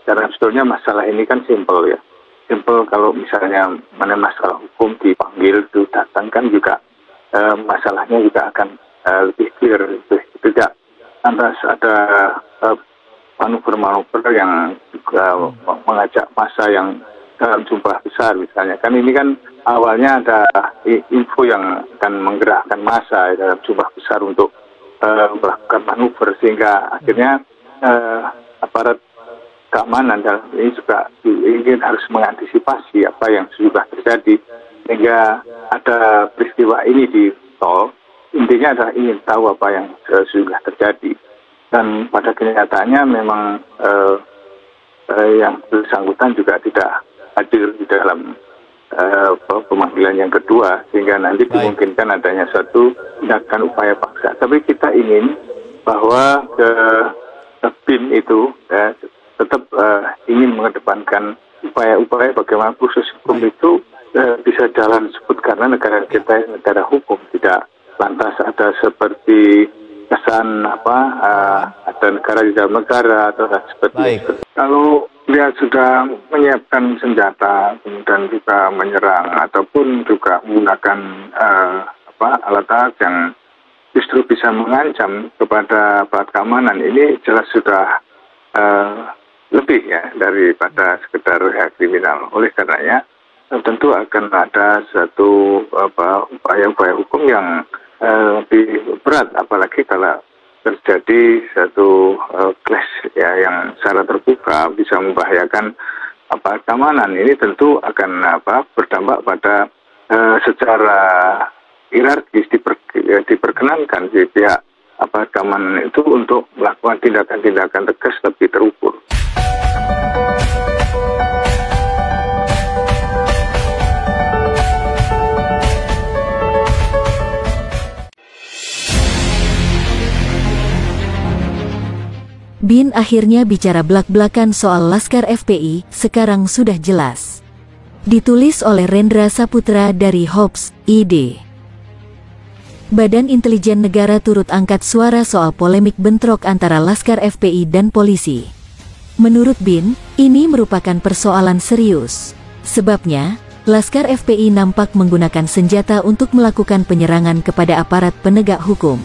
Karena sebetulnya masalah ini kan simpel ya. Simpel kalau misalnya mana masalah hukum dipanggil itu datang kan juga masalahnya juga akan lebih clear, tidak lantas ada manuver-manuver yang juga mengajak massa yang dalam jumlah besar misalnya. Kan ini kan awalnya ada info yang akan menggerakkan massa dalam jumlah besar untuk melakukan manuver, sehingga akhirnya aparat keamanan dalam ini juga ingin harus mengantisipasi apa yang sudah terjadi, sehingga ada peristiwa ini di tol. Intinya adalah ingin tahu apa yang sudah terjadi, dan pada kenyataannya memang yang bersangkutan juga tidak hadir di dalam pemanggilan yang kedua, sehingga nanti dimungkinkan adanya suatu tindakan upaya paksa. Tapi kita ingin bahwa BIN itu tetap ingin mengedepankan upaya-upaya bagaimana proses hukum itu bisa jalan sebut, karena negara kita negara hukum, tidak lantas ada seperti kesan ada negara di dalam negara atau seperti itu. Kalau lihat sudah menyiapkan senjata kemudian juga menyerang ataupun juga menggunakan alat-alat yang justru bisa mengancam kepada aparat keamanan, ini jelas sudah lebih ya daripada sekedar kriminal. Oleh karenanya tentu akan ada satu upaya-upaya hukum yang lebih berat, apalagi kalau terjadi satu clash ya yang secara terbuka bisa membahayakan keamanan. Ini tentu akan berdampak pada secara hierarkis diperkenankan di pihak keamanan itu untuk melakukan tindakan-tindakan tegas lebih terukur. BIN akhirnya bicara belak-belakan soal Laskar FPI, sekarang sudah jelas. Ditulis oleh Rendra Saputra dari Hops ID. Badan Intelijen Negara turut angkat suara soal polemik bentrok antara Laskar FPI dan polisi. Menurut BIN, ini merupakan persoalan serius. Sebabnya, Laskar FPI nampak menggunakan senjata untuk melakukan penyerangan kepada aparat penegak hukum.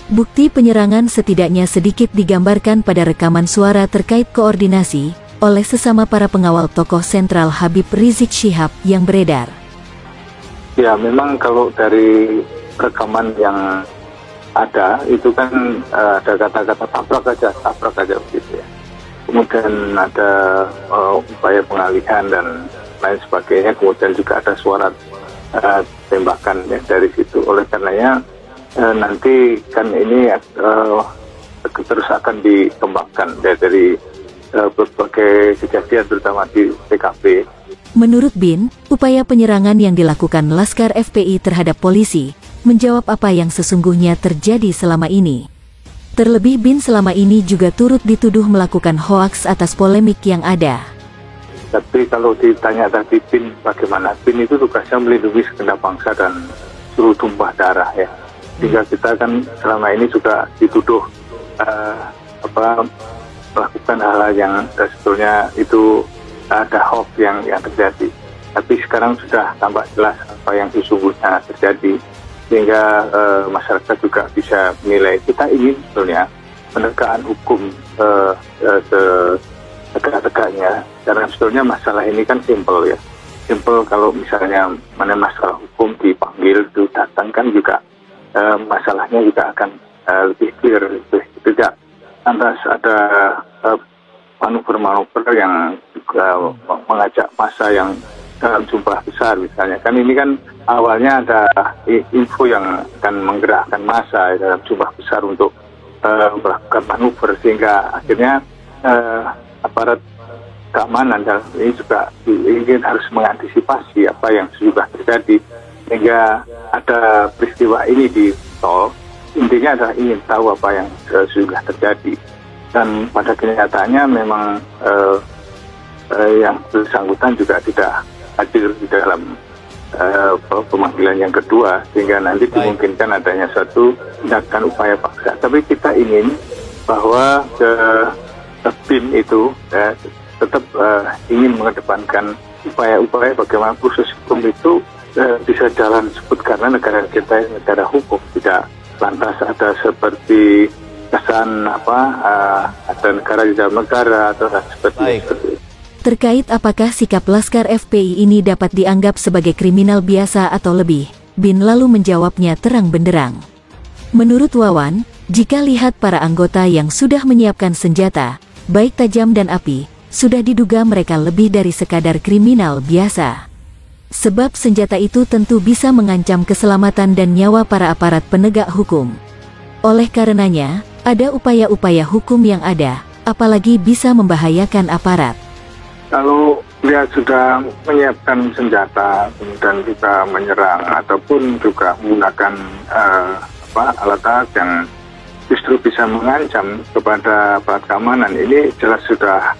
Bukti penyerangan setidaknya sedikit digambarkan pada rekaman suara terkait koordinasi oleh sesama para pengawal tokoh sentral Habib Rizik Syihab yang beredar. Ya, memang kalau dari rekaman yang ada itu kan ada kata-kata tabrak aja begitu ya. Kemudian ada upaya pengalihan dan lain sebagainya. Kemudian juga ada suara tembakan ya dari situ. Oleh karenanya nanti kan ini terus akan dikembangkan dari berbagai kejadian terutama di TKP. Menurut BIN, upaya penyerangan yang dilakukan Laskar FPI terhadap polisi menjawab apa yang sesungguhnya terjadi selama ini. Terlebih BIN selama ini juga turut dituduh melakukan hoaks atas polemik yang ada. Tapi kalau ditanya tadi BIN bagaimana, BIN itu tugasnya melindungi segenap bangsa dan seluruh tumpah darah ya. Sehingga kita kan selama ini juga dituduh melakukan hal-hal yang sebetulnya itu ada hoax yang terjadi. Tapi sekarang sudah tampak jelas apa yang sesungguhnya terjadi, sehingga masyarakat juga bisa menilai. Kita ingin sebetulnya penegakan hukum setegak-tegaknya, karena sebetulnya masalah ini kan simpel ya. Simpel kalau misalnya mana masalah hukum dipanggil itu datang kan juga masalahnya juga akan lebih clear, tidak lantas ada manuver-manuver yang juga mengajak massa yang dalam jumlah besar misalnya. Kan ini kan awalnya ada info yang akan menggerakkan massa dalam jumlah besar untuk melakukan manuver, sehingga akhirnya aparat keamanan dalam ini juga ingin harus mengantisipasi apa yang sudah terjadi, sehingga ada peristiwa ini di tol. Intinya adalah ingin tahu apa yang sudah terjadi, dan pada kenyataannya memang yang bersangkutan juga tidak hadir di dalam pemanggilan yang kedua, sehingga nanti dimungkinkan adanya suatu tindakan upaya paksa. Tapi kita ingin bahwa BIN itu tetap ingin mengedepankan upaya-upaya bagaimana proses hukum itu bisa jalan sebut, karena negara kita negara hukum, tidak lantas ada seperti kesan ada negara di dalam negara atau seperti itu. Terkait apakah sikap Laskar FPI ini dapat dianggap sebagai kriminal biasa atau lebih, Bin lalu menjawabnya terang benderang. Menurut Wawan, jika lihat para anggota yang sudah menyiapkan senjata, baik tajam dan api, sudah diduga mereka lebih dari sekadar kriminal biasa. Sebab senjata itu tentu bisa mengancam keselamatan dan nyawa para aparat penegak hukum. Oleh karenanya, ada upaya-upaya hukum yang ada, apalagi bisa membahayakan aparat. Kalau dia sudah menyiapkan senjata dan juga menyerang ataupun juga menggunakan alat-alat yang justru bisa mengancam kepada aparat keamanan, ini jelas sudah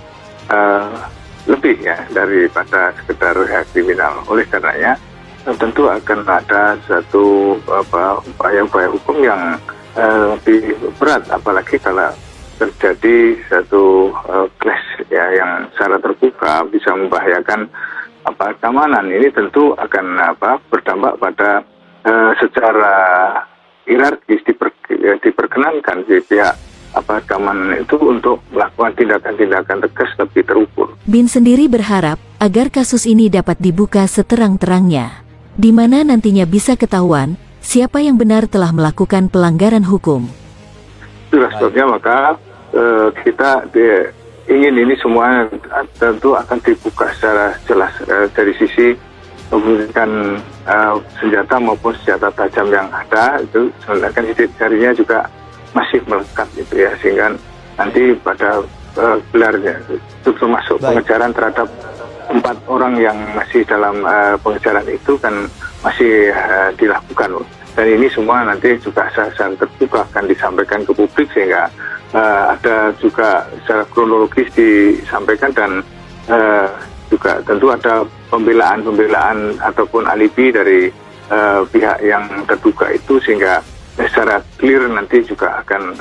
lebih ya daripada sekedar kriminal. Oleh karenanya tentu akan ada satu upaya-upaya hukum yang lebih berat, apalagi kalau terjadi satu clash ya yang secara terbuka bisa membahayakan keamanan. Ini tentu akan berdampak pada secara hierarkis diperkenankan di pihak keamanan itu untuk melakukan tindakan-tindakan tegas tapi terukur. Bin sendiri berharap agar kasus ini dapat dibuka seterang-terangnya, di mana nantinya bisa ketahuan siapa yang benar telah melakukan pelanggaran hukum. Itulah sebabnya maka kita ingin ini semua tentu akan dibuka secara jelas dari sisi memberikan senjata maupun senjata tajam yang ada, itu sebenarnya sidik jarinya juga masih melekat gitu ya, sehingga nanti pada gelarnya itu termasuk pengejaran terhadap 4 orang yang masih dalam pengejaran itu kan masih dilakukan, dan ini semua nanti juga secara terbuka akan disampaikan ke publik, sehingga ada juga secara kronologis disampaikan, dan juga tentu ada pembelaan ataupun alibi dari pihak yang terduga itu, sehingga secara clear nanti juga akan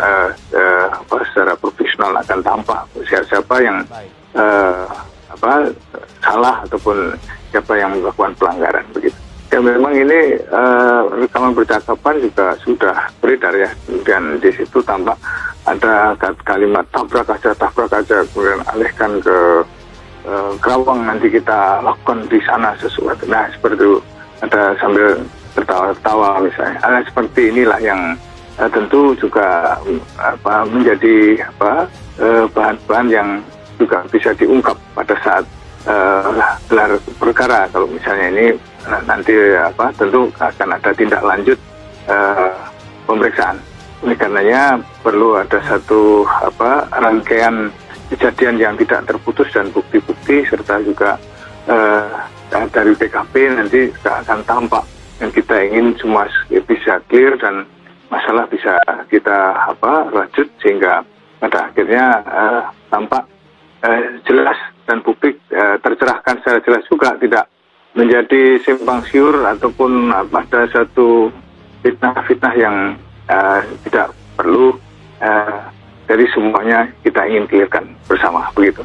secara profesional akan tampak siapa yang salah ataupun siapa yang melakukan pelanggaran begitu. Ya memang ini rekaman percakapan juga sudah beredar ya, dan di situ tampak ada kalimat tabrak aja, kemudian alihkan ke Kerawang, nanti kita lakukan di sana sesuatu. Nah seperti itu, ada sambil tertawa-tertawa misalnya. Hal seperti inilah yang tentu juga menjadi bahan-bahan yang juga bisa diungkap pada saat gelar perkara. Kalau misalnya ini nanti tentu akan ada tindak lanjut pemeriksaan. Oleh karenanya perlu ada satu rangkaian kejadian yang tidak terputus dan bukti-bukti, serta juga dari TKP nanti akan tampak. Dan kita ingin semua bisa clear dan masalah bisa kita lanjut, sehingga pada akhirnya tampak jelas dan publik tercerahkan secara jelas juga, tidak menjadi simpang siur ataupun ada satu fitnah-fitnah yang tidak perlu. Dari semuanya kita ingin clearkan bersama begitu.